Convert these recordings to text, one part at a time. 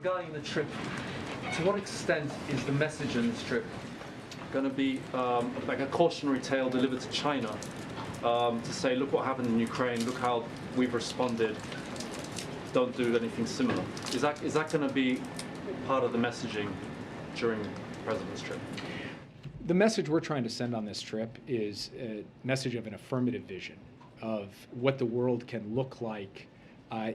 Regarding the trip, to what extent is the message in this trip going to be like a cautionary tale delivered to China to say, look what happened in Ukraine, look how we've responded, don't do anything similar? Is that going to be part of the messaging during the President's trip? The message we're trying to send on this trip is a message of an affirmative vision of what the world can look like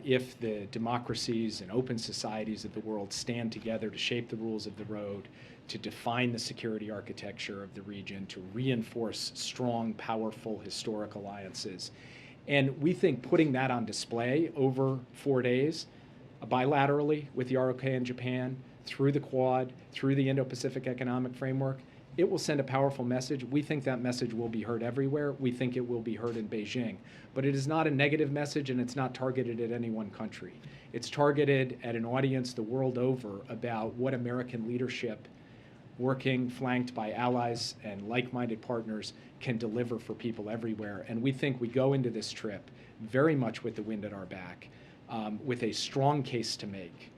if the democracies and open societies of the world stand together to shape the rules of the road, to define the security architecture of the region, to reinforce strong, powerful historic alliances. And we think putting that on display over 4 days, bilaterally with the ROK and Japan, through the Quad, through the Indo-Pacific Economic Framework, it will send a powerful message. We think that message will be heard everywhere. We think it will be heard in Beijing. But it is not a negative message, and it's not targeted at any one country. It's targeted at an audience the world over about what American leadership, working flanked by allies and like-minded partners, can deliver for people everywhere. And we think we go into this trip very much with the wind at our back, with a strong case to make.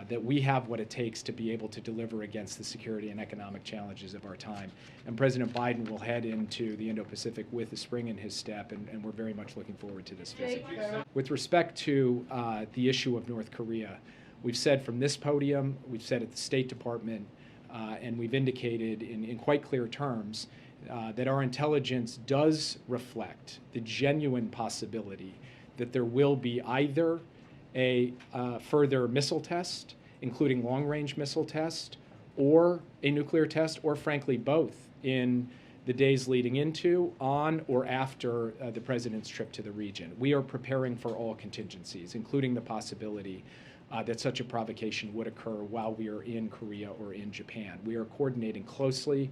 That we have what it takes to be able to deliver against the security and economic challenges of our time. And President Biden will head into the Indo-Pacific with a spring in his step, and we're very much looking forward to this visit. With respect to the issue of North Korea, we've said from this podium, we've said at the State Department, and we've indicated in quite clear terms that our intelligence does reflect the genuine possibility that there will be either a further missile test, including long-range missile test, or a nuclear test, or frankly both, in the days leading into, on, or after the President's trip to the region. We are preparing for all contingencies, including the possibility that such a provocation would occur while we are in Korea or in Japan. We are coordinating closely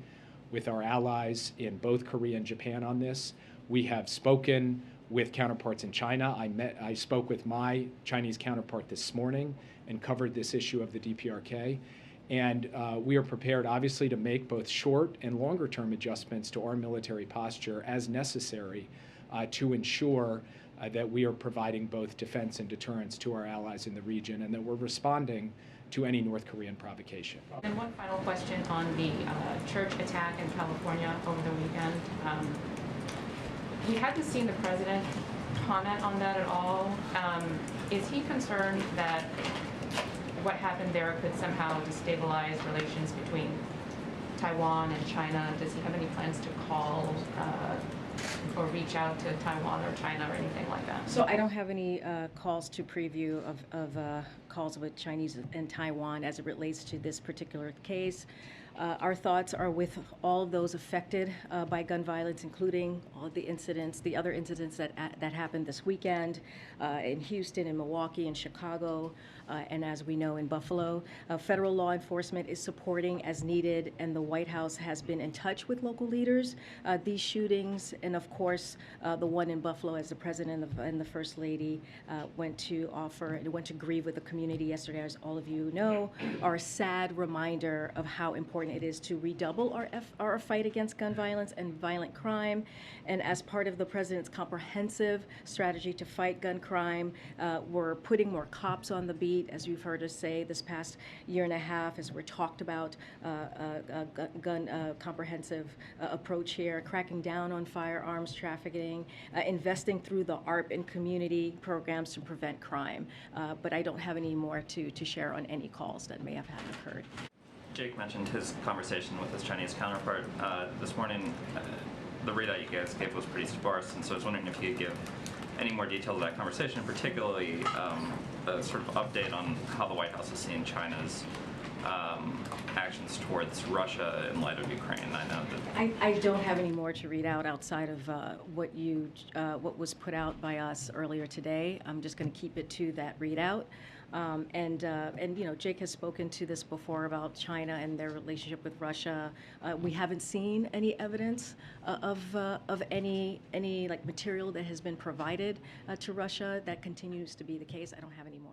with our allies in both Korea and Japan on this. We have spoken with counterparts in China. I spoke with my Chinese counterpart this morning and covered this issue of the DPRK. And we are prepared, obviously, to make both short and longer term adjustments to our military posture as necessary to ensure that we are providing both defense and deterrence to our allies in the region, and that we're responding to any North Korean provocation. And one final question on the church attack in California over the weekend. We haven't seen the president comment on that at all. Is he concerned that what happened there could somehow destabilize relations between Taiwan and China? Does he have any plans to call or reach out to Taiwan or China or anything like that? So I don't have any calls to preview of calls with Chinese and Taiwan as it relates to this particular case. Our thoughts are with all of those affected by gun violence, including all of the incidents, the other incidents that happened this weekend in Houston, in Milwaukee, in Chicago, and as we know, in Buffalo. Federal law enforcement is supporting as needed, and the White House has been in touch with local leaders. These shootings, and of course, the one in Buffalo, as the President and the First Lady went to grieve with the community yesterday, as all of you know, are a sad reminder of how important it is to redouble our fight against gun violence and violent crime. And as part of the President's comprehensive strategy to fight gun crime, we're putting more cops on the beat, as you've heard us say this past year and a half, as we're talked about gun comprehensive approach here, cracking down on firearms trafficking, investing through the ARP and community programs to prevent crime. But I don't have any more to share on any calls that may have occurred. Jake mentioned his conversation with his Chinese counterpart this morning. The readout you guys gave was pretty sparse, and so I was wondering if you could give any more details of that conversation, particularly a sort of update on how the White House is seeing China's actions towards Russia in light of Ukraine. I know that I don't have any more to read out outside of what was put out by us earlier today. I'm just going to keep it to that readout. And you know, Jake has spoken to this before about China and their relationship with Russia. We haven't seen any evidence of any like material that has been provided to Russia. That continues to be the case. I don't have any more.